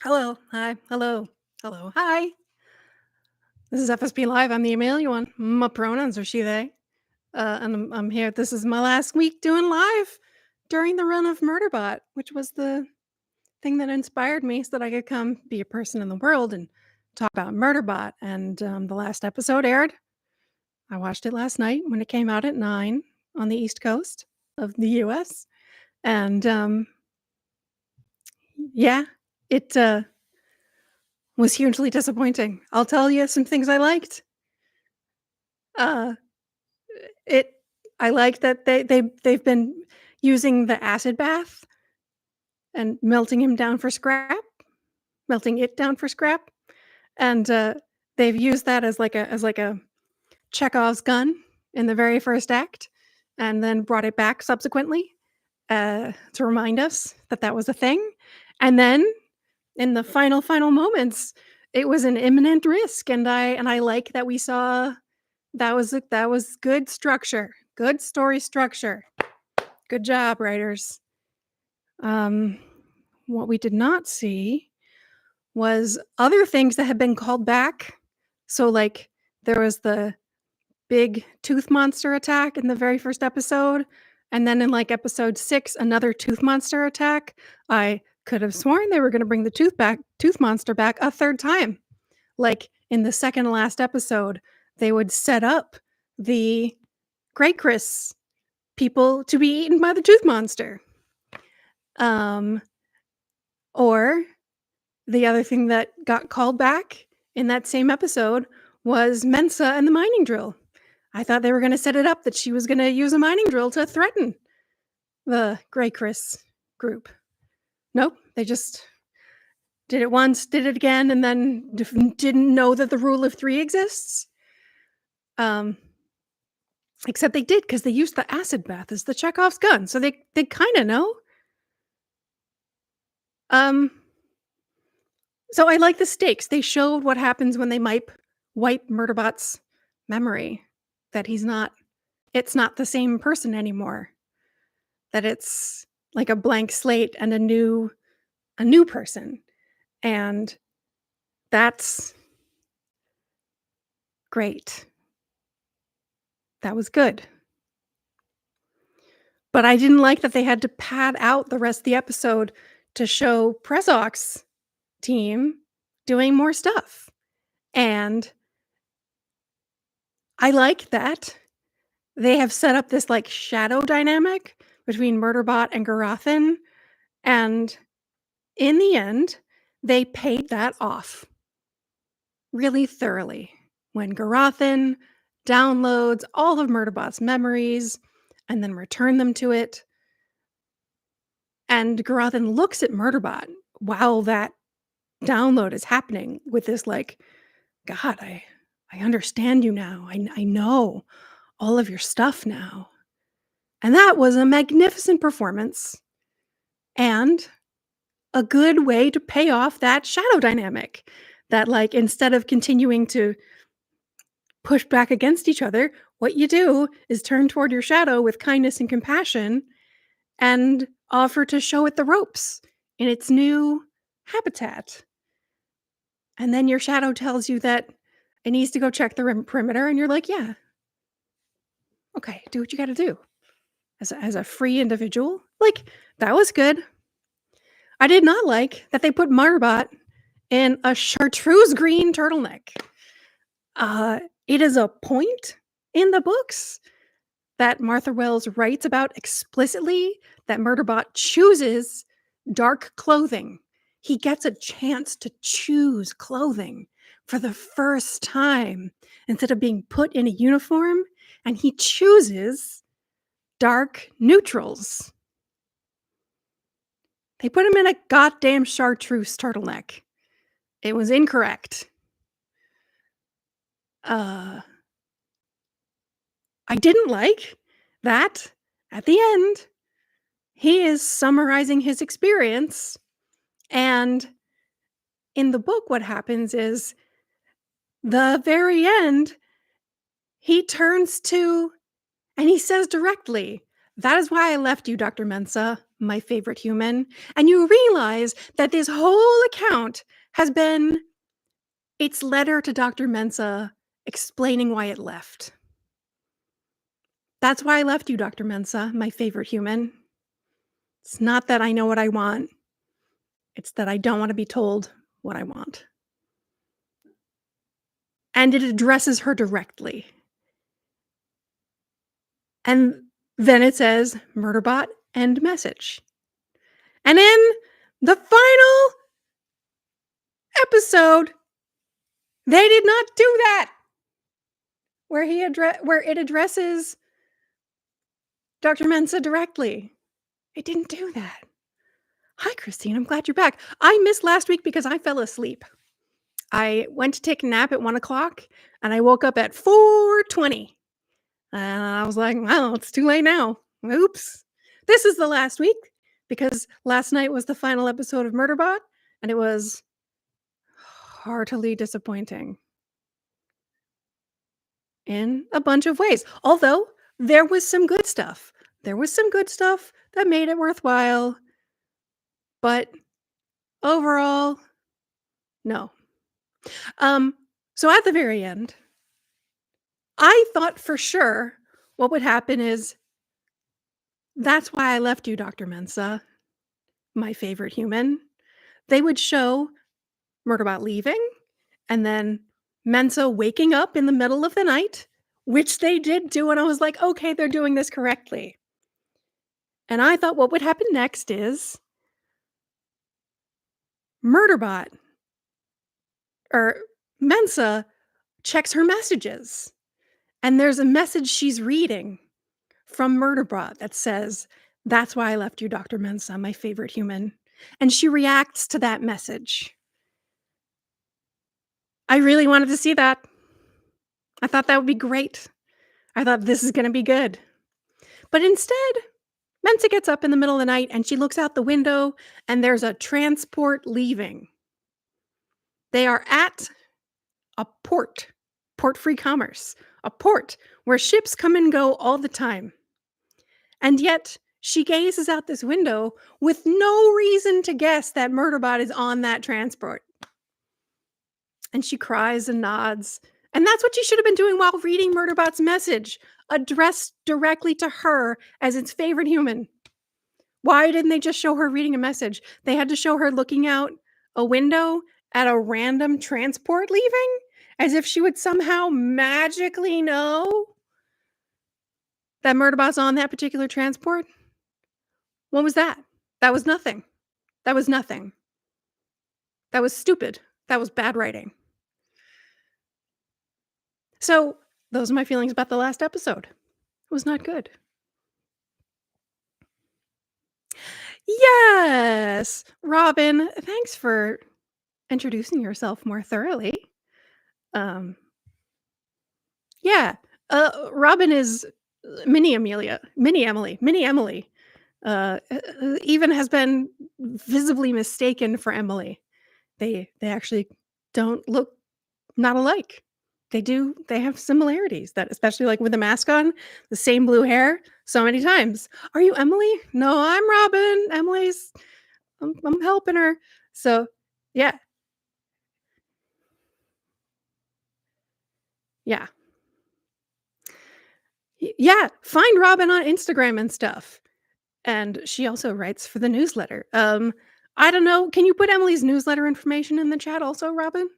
Hello. Hi. Hello. Hello. Hi. This is FSP Live. I'm the Amelia one. My pronouns are she, they. And I'm here. This is my last week doing live during the run of Murderbot, which was the thing that inspired me so that I could come be a person in the world and talk about Murderbot. And the last episode aired. I watched it last night when it came out at 9 on the East Coast of the US. And yeah, it was hugely disappointing. I'll tell you some things I liked. Uh, it I like that they've been using the acid bath and melting it down for scrap, and, they've used that as like a Chekhov's gun in the very first act, and then brought it back subsequently, to remind us that that was a thing, and then in the final moments, it was an imminent risk, and I like that we saw that was good structure, good story structure. Good job, writers. Um, what we did not see was other things that had been called back. So, like, there was the big tooth monster attack in the very first episode, and then in, like, episode 6, another tooth monster attack. I could have sworn they were gonna bring the tooth monster back a third time. Like, in the second to last episode, they would set up the Grey Chris people to be eaten by the tooth monster. Um, or the other thing that got called back in that same episode was Mensa and the mining drill. I thought they were gonna set it up that she was gonna use a mining drill to threaten the Grey Chris group. Nope, they just did it once, did it again, and then didn't know that the rule of 3 exists. Um, except they did because they used the acid bath as the Chekhov's gun, so they kinda know. Um, so I like the stakes. They showed what happens when they wipe Murderbot's memory, that it's not the same person anymore, that it's like a blank slate and a new person, and that's great. That was good. But I didn't like that they had to pad out the rest of the episode to show Prezok's team doing more stuff, and I like that they have set up this, like, shadow dynamic between Murderbot and Garathan, and in the end, they paid that off really thoroughly when Garathan downloads all of Murderbot's memories and then return them to it, and Garathan looks at Murderbot while that download is happening with this, like, "God, I understand you now. I know all of your stuff now." And that was a magnificent performance and a good way to pay off that shadow dynamic, that, like, instead of continuing to push back against each other, what you do is turn toward your shadow with kindness and compassion and offer to show it the ropes in its new habitat. And then your shadow tells you that it needs to go check the perimeter, and you're like, "Yeah, okay, do what you gotta do." As a free individual, like, that was good. I did not like that they put Marbot in a chartreuse green turtleneck. It is a point in the books that Martha Wells writes about explicitly that Murderbot chooses dark clothing. He gets a chance to choose clothing for the first time instead of being put in a uniform, and he chooses dark neutrals. They put him in a goddamn chartreuse turtleneck. It was incorrect. Uh, I didn't like that at the end, he is summarizing his experience, and in the book, what happens is the very end, he turns to and he says directly, "That is why I left you, Dr. Mensah. my favorite human, and you realize that this whole account has been its letter to Dr. Mensah explaining why it left. That's why I left you, Dr. Mensah, my favorite human. It's not that I know what I want. It's that I don't want to be told what I want. And it addresses her directly. And then it says, Murderbot, end message. And in the final episode, they did not do that. Where it addresses Dr. Mensah directly. It didn't do that. Hi, Christine. I'm glad you're back. I missed last week because I fell asleep. I went to take a nap at 1:00 and I woke up at 4:20. And I was like, well, it's too late now. Oops. This is the last week because last night was the final episode of Murderbot and it was heartily disappointing in a bunch of ways. Although there was some good stuff. There was some good stuff that made it worthwhile. But overall, no. So at the very end, I thought for sure what would happen is that's why I left you, Dr. Mensah, my favorite human. They would show Murderbot leaving and then Mensah waking up in the middle of the night, which they did do. And I was like, okay, they're doing this correctly. And I thought what would happen next is Murderbot or Mensah checks her messages. And there's a message she's reading from Murderbot that says, that's why I left you, Dr. Mensah, my favorite human. And she reacts to that message. I really wanted to see that. I thought that would be great. I thought this is going to be good. But instead, Mensah gets up in the middle of the night and she looks out the window and there's a transport leaving. They are at a port free commerce, a port where ships come and go all the time. And yet she gazes out this window with no reason to guess that Murderbot is on that transport. And she cries and nods. And that's what she should have been doing while reading Murderbot's message, addressed directly to her as its favorite human. Why didn't they just show her reading a message? They had to show her looking out a window at a random transport leaving, as if she would somehow magically know that Murderbot's on that particular transport. What was that? That was nothing. That was nothing. That was stupid. That was bad writing. So, those are my feelings about the last episode. It was not good. Yes! Robyn, thanks for introducing yourself more thoroughly. Yeah, Robyn is mini Amelia, mini Emily, even has been visibly mistaken for Emily. They actually don't look not alike. They have similarities that especially like with the mask on, the same blue hair so many times. Are you Emily? No, I'm Robyn. I'm helping her. So, yeah. Yeah. Yeah, find Robyn on Instagram and stuff. And she also writes for the newsletter. I don't know, can you put Emily's newsletter information in the chat also, Robyn?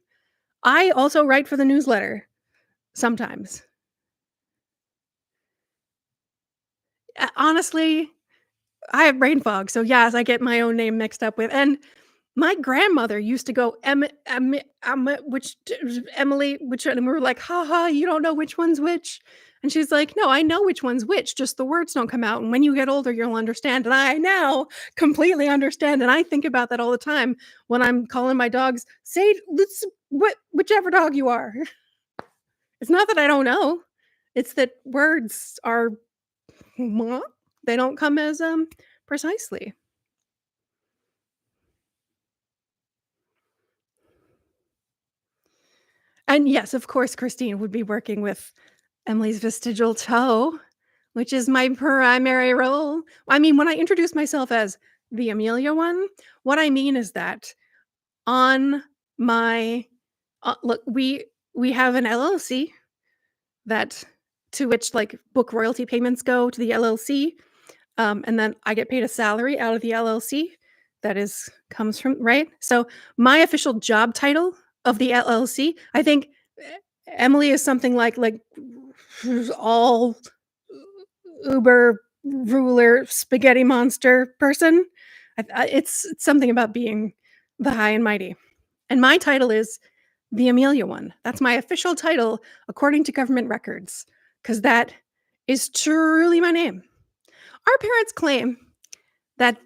I also write for the newsletter sometimes. Honestly, I have brain fog, so yes, I get my own name mixed up with and my grandmother used to go Emily, which and we were like, "Ha ha, you don't know which one's which." And she's like, "No, I know which one's which, just the words don't come out, and when you get older, you'll understand." And I now completely understand, and I think about that all the time when I'm calling my dogs, "Say, let's whichever dog you are." It's not that I don't know. It's that words are they don't come as precisely. And yes, of course, Christine would be working with Emily's vestigial toe which is my primary role. I mean, when I introduce myself as the Amelia one, what I mean is that on my look, we have an LLC that to which like book royalty payments go to the LLC. And then I get paid a salary out of the LLC that is comes from right. So my official job title of the LLC, I think Emily is something like all uber ruler spaghetti monster person. It's something about being the high and mighty. And my title is the Amelia one. That's my official title according to government records, because that is truly my name. Our parents claim that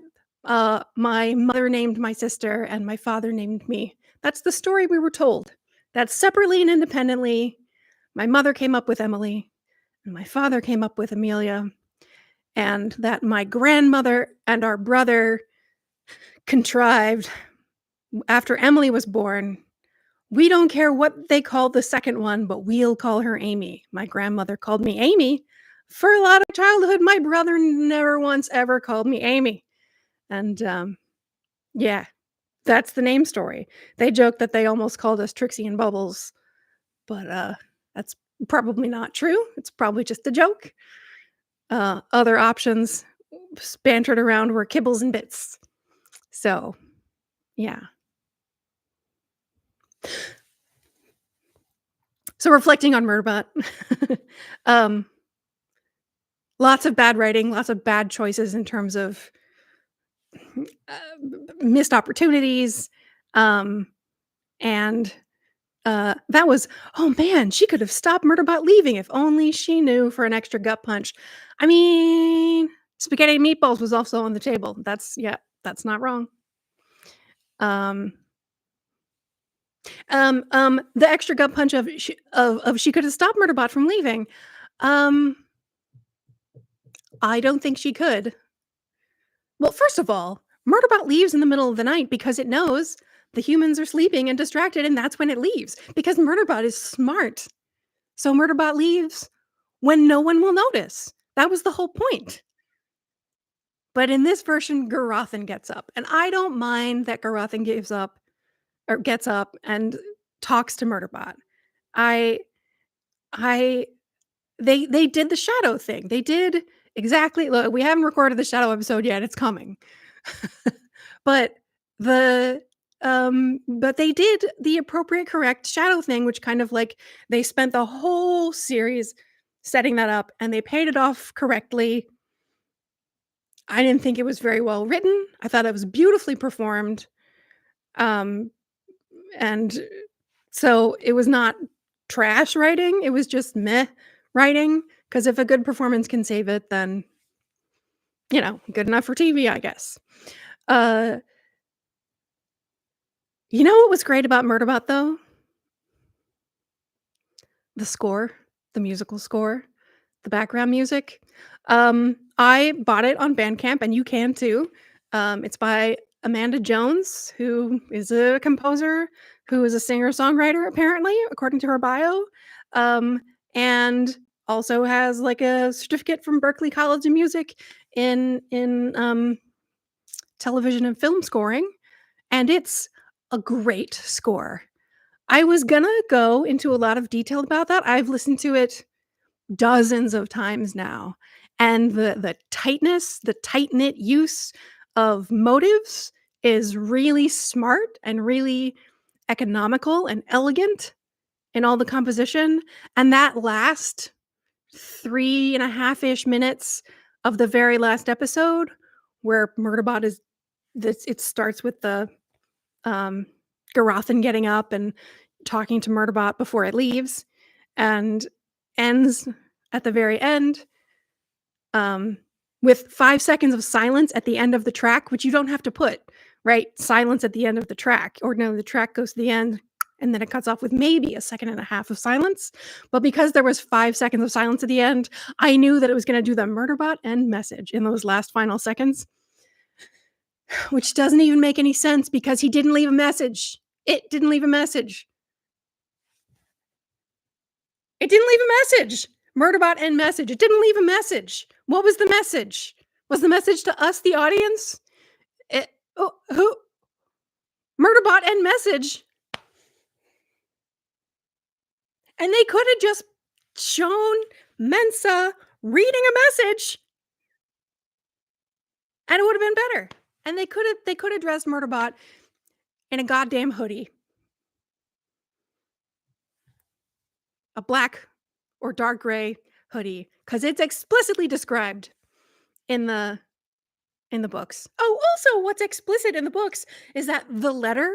my mother named my sister and my father named me. That's the story we were told. That separately and independently, my mother came up with Emily and my father came up with Amelia, and that my grandmother and our brother contrived after Emily was born. We don't care what they call the second one, but we'll call her Amy. My grandmother called me Amy for a lot of childhood. My brother never once ever called me Amy. And yeah, that's the name story. They joke that they almost called us Trixie and Bubbles, but that's probably not true. It's probably just a joke. Other options bantered around were Kibbles and Bits. So, yeah. So reflecting on Murderbot, um, lots of bad writing, lots of bad choices in terms of missed opportunities, um, and that was, oh man, she could have stopped Murderbot leaving if only she knew for an extra gut punch. I mean, spaghetti and meatballs was also on the table. That's not wrong. Um, the extra gut punch of she could have stopped Murderbot from leaving. Um, I don't think she could. Well, first of all, Murderbot leaves in the middle of the night because it knows the humans are sleeping and distracted, and that's when it leaves. Because Murderbot is smart. So Murderbot leaves when no one will notice. That was the whole point. But in this version, Garothin gets up. And I don't mind that Garothin gets up and talks to Murderbot. I I they did the shadow thing. They did exactly look, we haven't recorded the shadow episode yet. It's coming. But the but they did the appropriate correct shadow thing, which kind of like they spent the whole series setting that up and they paid it off correctly. I didn't think it was very well written. I thought it was beautifully performed. Um and so it was not trash writing, it was just meh writing, because if a good performance can save it, then good enough for TV, I guess. Uh You know what was great about Murderbot, though? The score, the musical score, the background music. I bought it on Bandcamp, and you can too. It's by Amanda Jones, who is a composer, who is a singer-songwriter, apparently, according to her bio, and also has, like, a certificate from Berklee College of Music in television and film scoring, and it's a great score. I was gonna go into a lot of detail about that. I've listened to it dozens of times now, and the tightness, the tight-knit use of motives is really smart and really economical and elegant in all the composition, and that last 3.5-ish minutes of the very last episode where Murderbot is this it starts with the um, Garothin getting up and talking to Murderbot before it leaves, and ends at the very end um, with 5 seconds of silence at the end of the track, which you don't have to put, right? Silence at the end of the track. Ordinarily, the track goes to the end and then it cuts off with maybe a second and a half of silence. But because there was 5 seconds of silence at the end, I knew that it was going to do the Murderbot end message in those last final seconds, which doesn't even make any sense because he didn't leave a message. It didn't leave a message. It didn't leave a message. Murderbot and message. It didn't leave a message. What was the message? Was the message to us, the audience? Who? Murderbot and message. And they could have just shown Mensa reading a message and it would have been better. And they could have dressed Murderbot in a goddamn hoodie. A black or dark gray hoodie, because it's explicitly described in the books. Oh, also what's explicit in the books is that the letter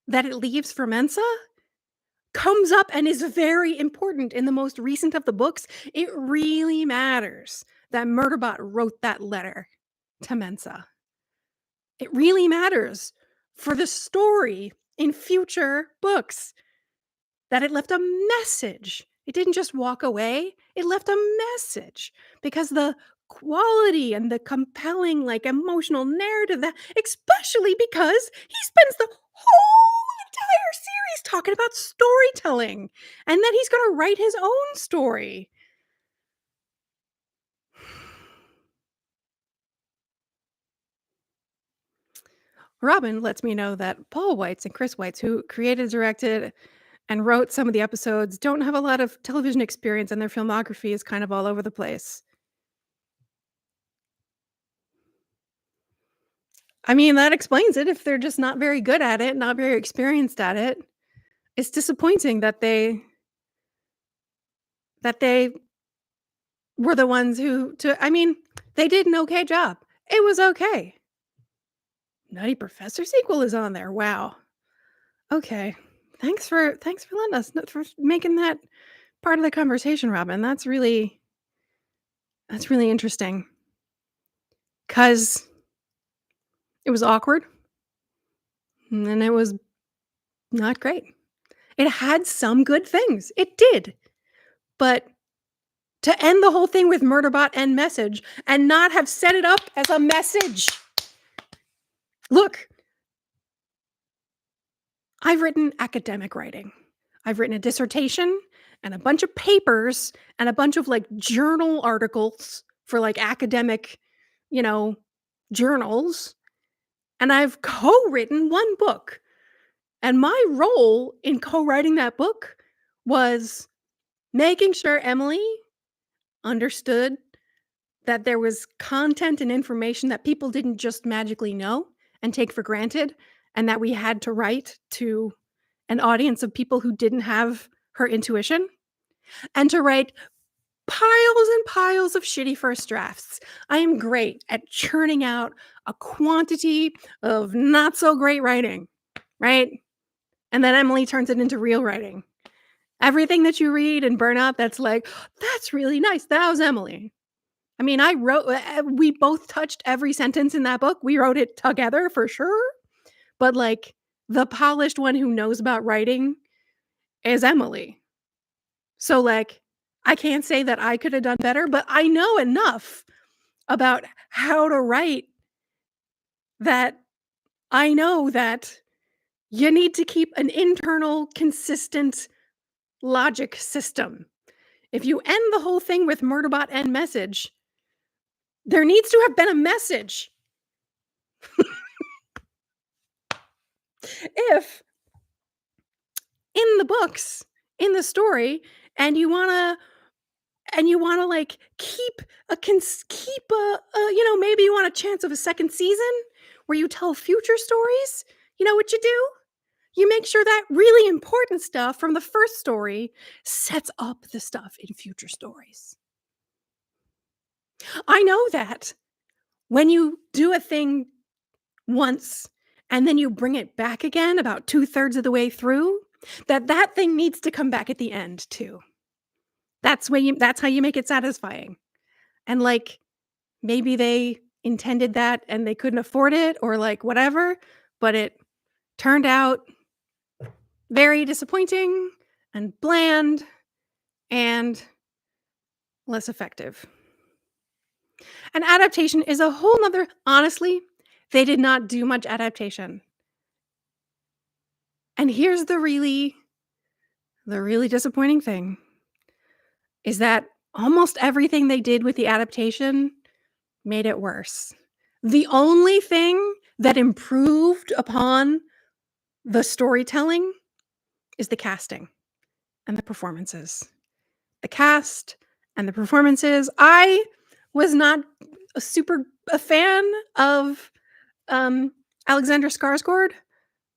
that it leaves for Mensa comes up and is very important in the most recent of the books. It really matters that Murderbot wrote that letter to Mensa. It really matters for the story in future books that it left a message. It didn't just walk away, it left a message because the quality and the compelling, like, emotional narrative that especially because he spends the whole entire series talking about storytelling and that he's gonna write his own story. Robyn lets me know that Paul Weitz and Chris Weitz, who created, directed, and wrote some of the episodes, don't have a lot of television experience and their filmography is kind of all over the place. I mean, that explains it if they're just not very good at it, not very experienced at it. It's disappointing that they were the ones who I mean, they did an okay job. It was okay. Nutty Professor sequel is on there. Wow. Okay. Thanks for letting us for making that part of the conversation, Robyn. That's really interesting. 'Cause it was awkward and it was not great. It had some good things. It did. But to end the whole thing with Murderbot and message and not have set it up as a message. Look, I've written academic writing. I've written a dissertation and a bunch of papers and a bunch of like journal articles for like academic, you know, journals. And I've co-written one book. And my role in co-writing that book was making sure Emily understood that there was content and information that people didn't just magically know and take for granted, and that we had to write to an audience of people who didn't have her intuition, and to write piles and piles of shitty first drafts. I am great at churning out a quantity of not so great writing, right? And then Emily turns it into real writing. Everything that you read and burn up that's like, "That's really nice. That was Emily." I mean, we both touched every sentence in that book. We wrote it together for sure, but, like, the polished one who knows about writing is Emily. So, like, I can't say that I could have done better, but I know enough about how to write that I know that you need to keep an internal, consistent logic system. If you end the whole thing with Murderbot and message, there needs to have been a message. If in the books, in the story, and you wanna, like, keep maybe you want a chance of a second season where you tell future stories, you know what you do? You make sure that really important stuff from the first story sets up the stuff in future stories. I know that when you do a thing once and then you bring it back again about 2/3 of the way through, that thing needs to come back at the end too. That's how you make it satisfying. And, like, maybe they intended that and they couldn't afford it or, like, whatever, but it turned out very disappointing and bland and less effective. And adaptation is a whole nother honestly, they did not do much adaptation. And here's the really disappointing thing, is that almost everything they did with the adaptation made it worse. The only thing that improved upon the storytelling is the casting and the performances. The cast and the performances. I was not a fan of, um, Alexander Skarsgård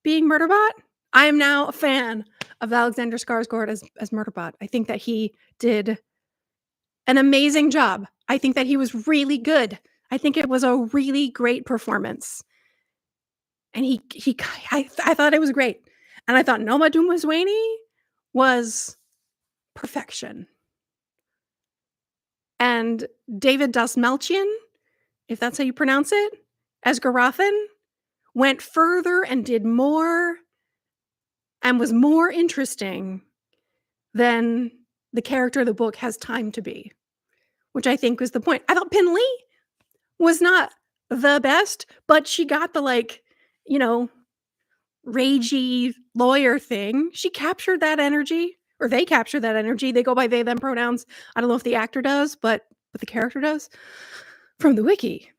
being Murderbot. I am now a fan of Alexander Skarsgård as Murderbot. I think that he did an amazing job. I think that he was really good. I think it was a really great performance, and I thought it was great, and I thought Noma Dumezweni was perfection, and David Dastmalchian, if that's how you pronounce it, as Garothin, went further and did more and was more interesting than the character the book has time to be, which I think was the point. I thought Pinley was not the best, but she got the, like, you know, ragey lawyer thing. She captured that energy, or they captured that energy. They go by they, them pronouns. I don't know if the actor does, but the character does from the wiki.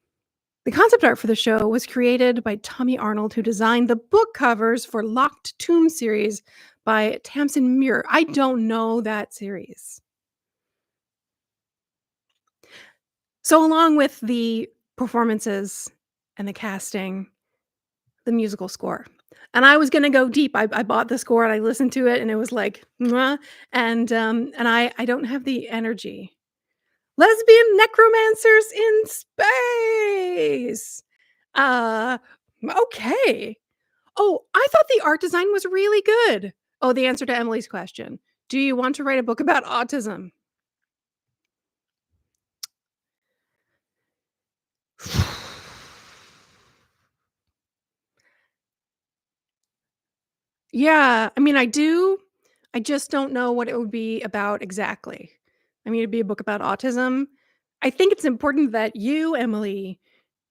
The concept art for the show was created by Tommy Arnold, who designed the book covers for Locked Tomb series by Tamsin Muir. I don't know that series. So along with the performances and the casting, the musical score. And I was gonna go deep. I bought the score and I listened to it and it was like, "Mwah," and I don't have the energy. Lesbian necromancers in space! Uh, okay. Oh, I thought the art design was really good. Oh, the answer to Emily's question. Do you want to write a book about autism? Yeah, I mean, I do. I just don't know what it would be about exactly. I mean, it'd be a book about autism. I think it's important that you, Emily,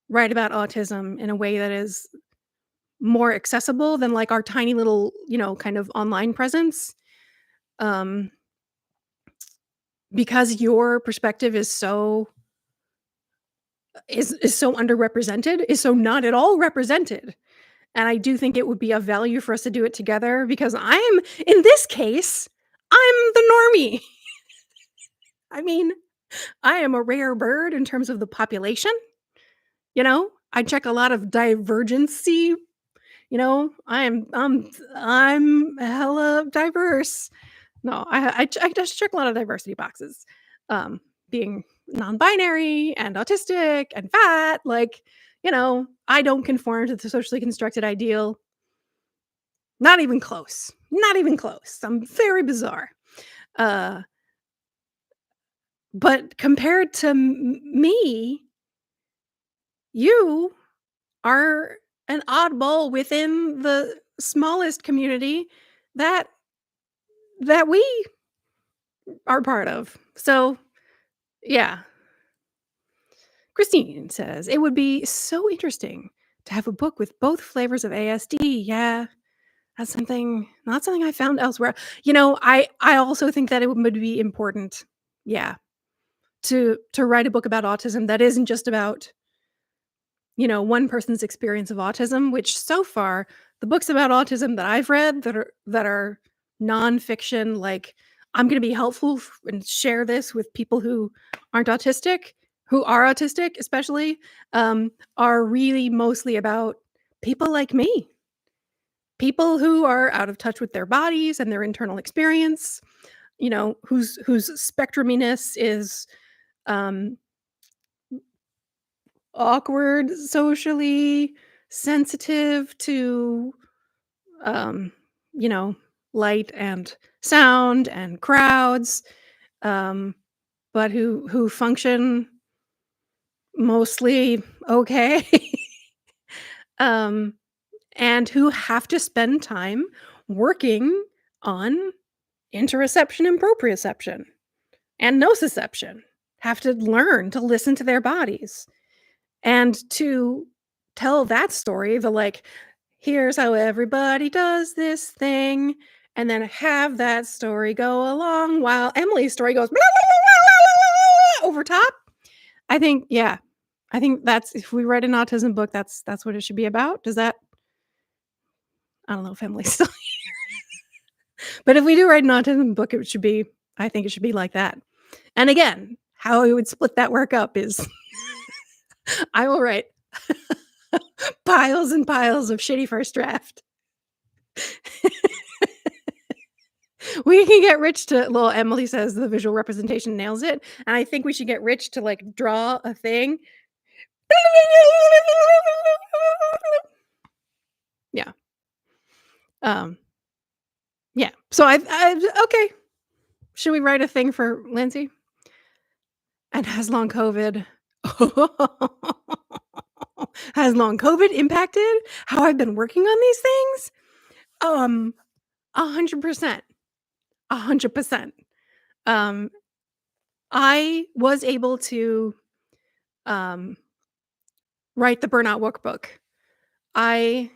write about autism in a way that is more accessible than like our tiny little, kind of online presence. Um, because your perspective is so underrepresented, is so not at all represented. And I do think it would be of value for us to do it together because in this case, I'm the normie. I mean, I am a rare bird in terms of the population. I check a lot of divergency. I'm hella diverse. No, I just check a lot of diversity boxes. Being non-binary and autistic and fat, like, I don't conform to the socially constructed ideal. Not even close. Not even close. I'm very bizarre. Uh, but compared to me, you are an oddball within the smallest community that we are part of. So, yeah. Christine says, "It would be so interesting to have a book with both flavors of ASD." Yeah, that's not something I found elsewhere. I also think that it would be important, yeah, to write a book about autism that isn't just about, one person's experience of autism, which so far, the books about autism that I've read that are nonfiction, like, I'm gonna be helpful and share this with people aren't autistic, who are autistic especially, are really mostly about people like me. People who are out of touch with their bodies and their internal experience, whose spectruminess is, um, awkward socially, sensitive to, um, you know, light and sound and crowds, um, but who function mostly okay, um, and who have to spend time working on interoception and proprioception and nociception, have to learn to listen to their bodies. And to tell that story, the like, here's how everybody does this thing, and then have that story go along while Emily's story goes, over top. I think, yeah. I think that's if we write an autism book, that's what it should be about. Does that I don't know if Emily's still but if we do write an autism book, it should be I think it should be like that. And again, how we would split that work up is I will write piles and piles of shitty first draft. We can get Rich to well, Emily says the visual representation nails it, and I think we should get Rich to, like, draw a thing. Yeah. Um, yeah. So I okay. Should we write a thing for Lindsay? And has long COVID has long COVID impacted how I've been working on these things? 100%. 100%. Um, I was able to, um, write the burnout workbook. I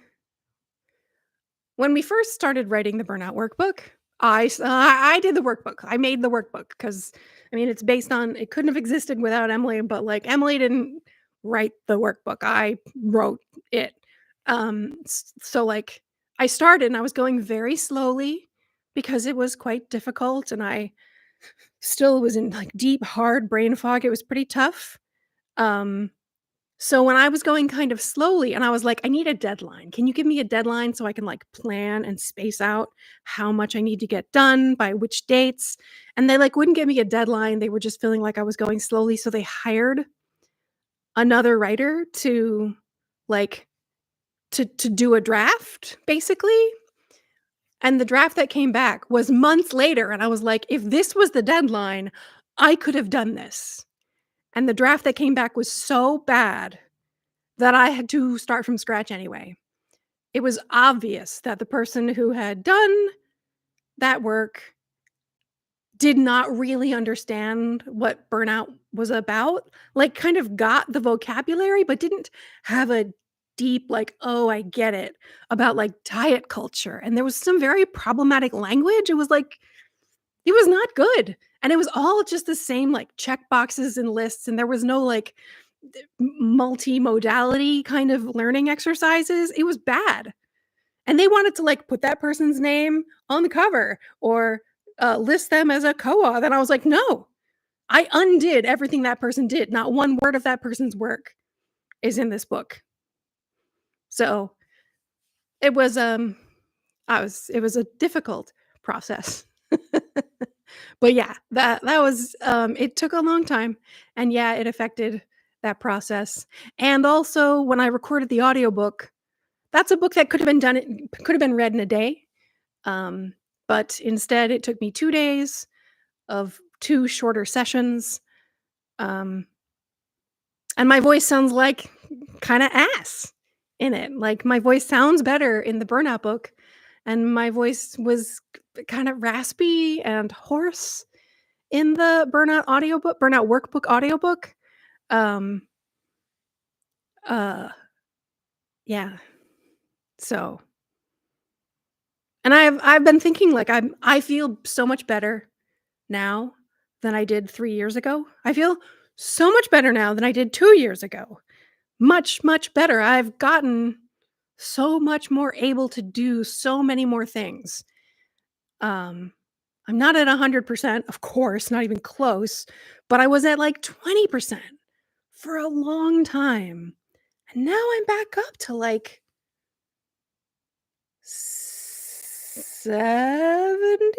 when we first started writing the burnout workbook, I did the workbook. I made the workbook because I mean, it's based on it couldn't have existed without Emily, but, like, Emily didn't write the workbook. I wrote it. So, like, I started and I was going very slowly because it was quite difficult and I still was in, like, deep, hard brain fog. It was pretty tough. Um so when I was going kind of slowly and I was like, "I need a deadline. Can you give me a deadline so I can, like, plan and space out how much I need to get done by which dates?" And they, like, wouldn't give me a deadline. They were just feeling like I was going slowly, so they hired another writer to, like, to do a draft, basically. And the draft that came back was months later, and I was like, "If this was the deadline, I could have done this." And the draft that came back was so bad that I had to start from scratch anyway. It was obvious that the person who had done that work did not really understand what burnout was about, like, kind of got the vocabulary, but didn't have a deep, like, "Oh, I get it," about, like, diet culture, and there was some very problematic language. It was like it was not good, and it was all just the same, like, check boxes and lists, and there was no, like, multimodality kind of learning exercises. It was bad. And they wanted to, like, put that person's name on the cover or, list them as a co-author, and I was like, "No, I undid everything that person did. Not one word of that person's work is in this book." So, it was, it was a difficult process. But yeah, that was, it took a long time, and yeah, it affected that process. And also, when I recorded the audiobook, that's a book that could have been read in a day. Um, but instead, it took me 2 days of 2 shorter sessions, um, and my voice sounds like kinda ass in it, like, my voice sounds better in the Burnout book, and my voice was kind of raspy and hoarse in the Burnout Workbook audiobook. Um, uh, yeah, so and I've been thinking, like, I feel so much better now than I did 3 years ago. I feel so much better now than I did 2 years ago. Much, much better. I've gotten so much more able to do so many more things. Um, I'm not at 100%, of course, not even close, but I was at, like, 20% for a long time. And now I'm back up to, like, 70,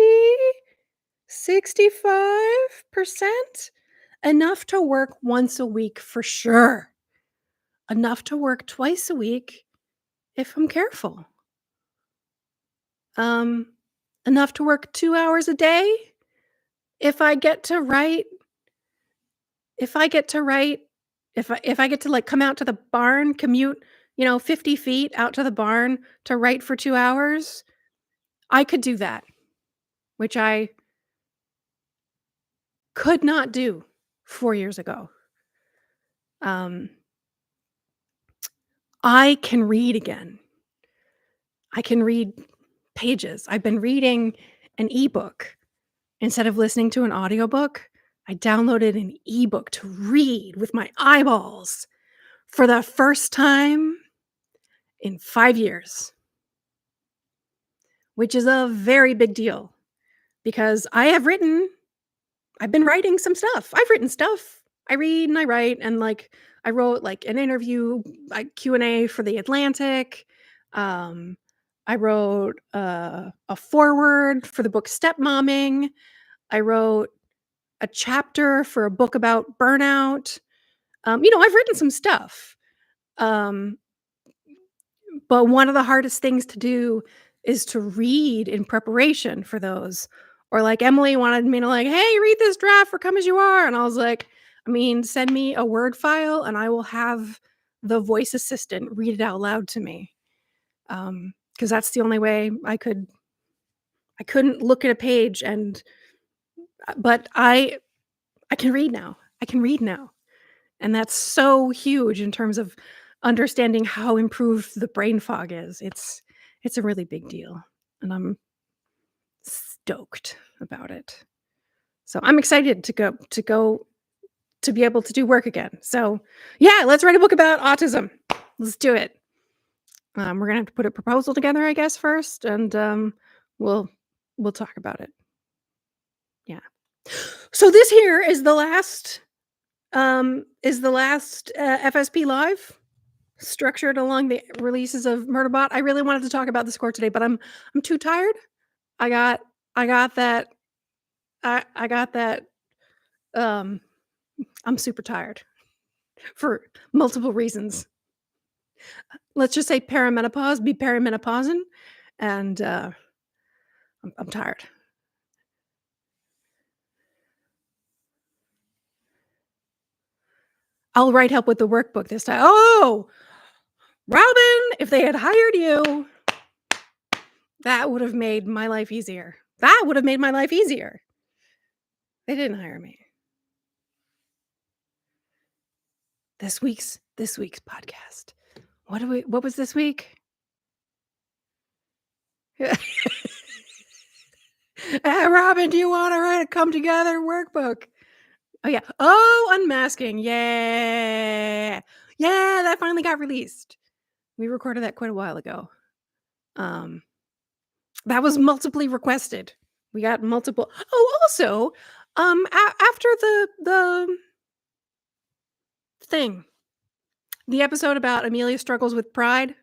65%? Enough to work once a week for sure. Enough to work twice a week if I'm careful. Um, enough to work 2 hours a day if I get to write if I get to write if I get to, like, come out to the barn, commute, 50 feet out to the barn to write for 2 hours, I could do that, which I could not do 4 years ago. Um, I can read again. I can read pages. I've been reading an ebook instead of listening to an audiobook I downloaded an ebook to read with my eyeballs for the first time in 5 years, which is a very big deal because I've been writing some stuff. I've written stuff. I read and I write, and, like, I wrote, like, an interview, like, Q&A for The Atlantic. Um, I wrote, a foreword for the book Stepmomming. I wrote a chapter for a book about burnout. I've written some stuff. Um, but one of the hardest things to do is to read in preparation for those. Or like Emily wanted me to like, "Hey, read this draft for Come As You Are." And I was like, send me a Word file and I will have the voice assistant read it out loud to me. Because that's the only way I couldn't look at a page and but I can read now. I can read now. And that's so huge in terms of understanding how improved the brain fog is. It's a really big deal, and I'm stoked about it. So I'm excited to be able to do work again. So yeah, let's write a book about autism. Let's do it. We're gonna have to put a proposal together, I guess, first, and we'll we'll talk about it. Yeah. So this here is the last FSP Live structured along the releases of Murderbot. I really wanted to talk about the score today, but I'm too tired. I got I got that I got that um I'm super tired for multiple reasons. Let's just say perimenopause, be perimenopausing, and I'm tired. I'll write help with the workbook this time. Oh, Robyn, if they had hired you, that would have made my life easier. That would have made my life easier. They didn't hire me. This week's podcast. What was this week? Robyn, do you wanna write a come together workbook? Oh, yeah. Oh, unmasking. Yeah. Yeah, that finally got released. We recorded that quite a while ago. Um, that was multiply requested. We got multiple. Oh, also, after the thing, the episode about Amelia struggles with pride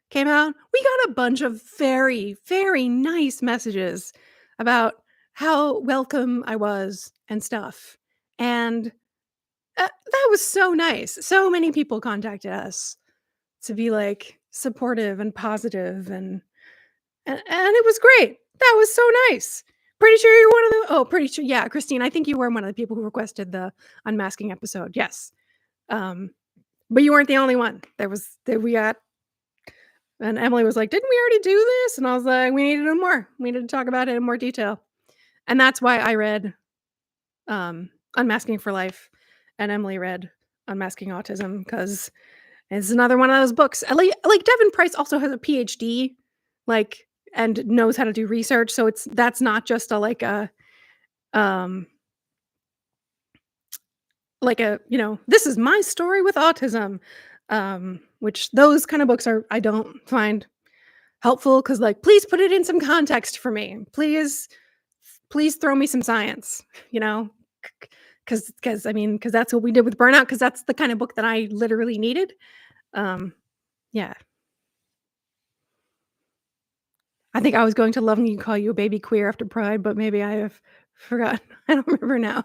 came out, we got a bunch of very, very nice messages about how welcome I was and stuff. And that was so nice. So many people contacted us to be like supportive and positive and it was great. That was so nice. Pretty sure you're one of the pretty sure. Yeah, Christine, I think you were one of the people who requested the unmasking episode. Yes. Um, but you weren't the only one. We got and Emily was like, "Didn't we already do this?" And I was like, "We need to know more. We need to talk about it in more detail." And that's why I read Unmasking for Life and Emily read Unmasking Autism because it's another one of those books. Like Devin Price also has a PhD, like, and knows how to do research. So that's not just um this is my story with autism. Which those kind of books I don't find helpful because like please put it in some context for me. Please throw me some science, you know? Because that's what we did with burnout, because that's the kind of book that I literally needed. Um, yeah. I think I was going to lovingly call you a baby queer after Pride, but maybe I have forgotten. I don't remember now.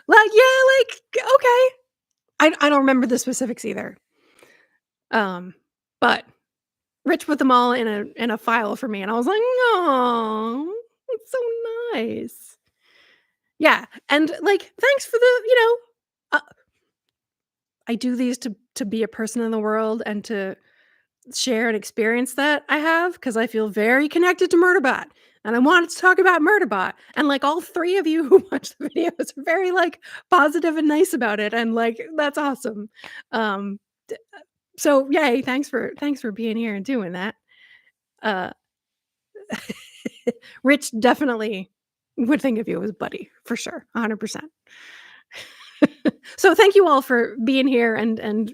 Like, yeah, like, okay. I don't remember the specifics either. But Rich put them all in a file for me, and I was like, "No, it's so nice." Yeah, and, like, thanks for I do these to be a person in the world and to share and experience that I have because I feel very connected to Murderbot, and I wanted to talk about Murderbot, and, like, all 3 of you who watched the videos are very, like, positive and nice about it, and, like, that's awesome. Um, d so yay, thanks for being here and doing that. Uh, Rich definitely would think of you as buddy, for sure, 100%. So thank you all for being here and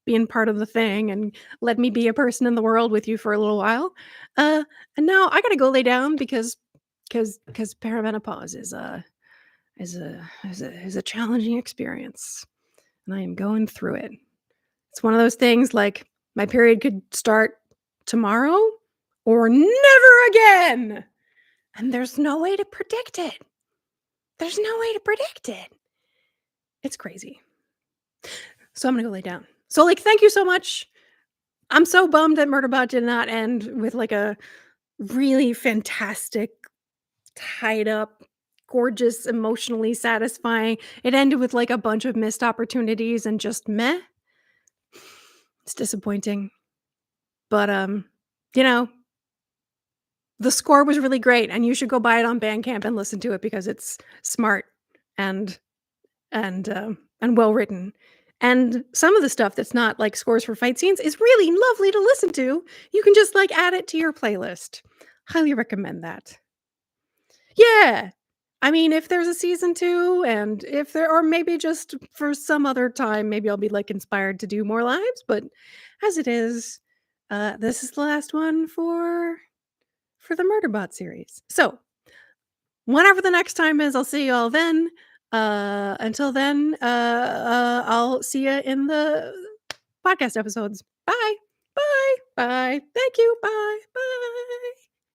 being part of the thing and let me be a person in the world with you for a little while. Uh, and now I gotta go lay down because perimenopause is a challenging experience, and I am going through it. It's one of those things like my period could start tomorrow or never again, and there's no way to predict it. There's no way to predict it. It's crazy. So I'm gonna go lay down. So, like, thank you so much. I'm so bummed that Murderbot did not end with, like, a really fantastic, tied up, gorgeous, emotionally satisfying. It ended with, like, a bunch of missed opportunities and just meh. It's disappointing. But, you know, the score was really great, and you should go buy it on Bandcamp and listen to it because it's smart and and well written. And some of the stuff that's not like scores for fight scenes is really lovely to listen to. You can just like add it to your playlist. Highly recommend that. Yeah. I mean, if there's a season 2 and if there or maybe just for some other time, maybe I'll be like inspired to do more lives, but as it is, this is the last one for the Murderbot series. So, whenever the next time is, I'll see you all then. Until then, I'll see you in the podcast episodes. Bye. Bye. Bye. Thank you. Bye. Bye.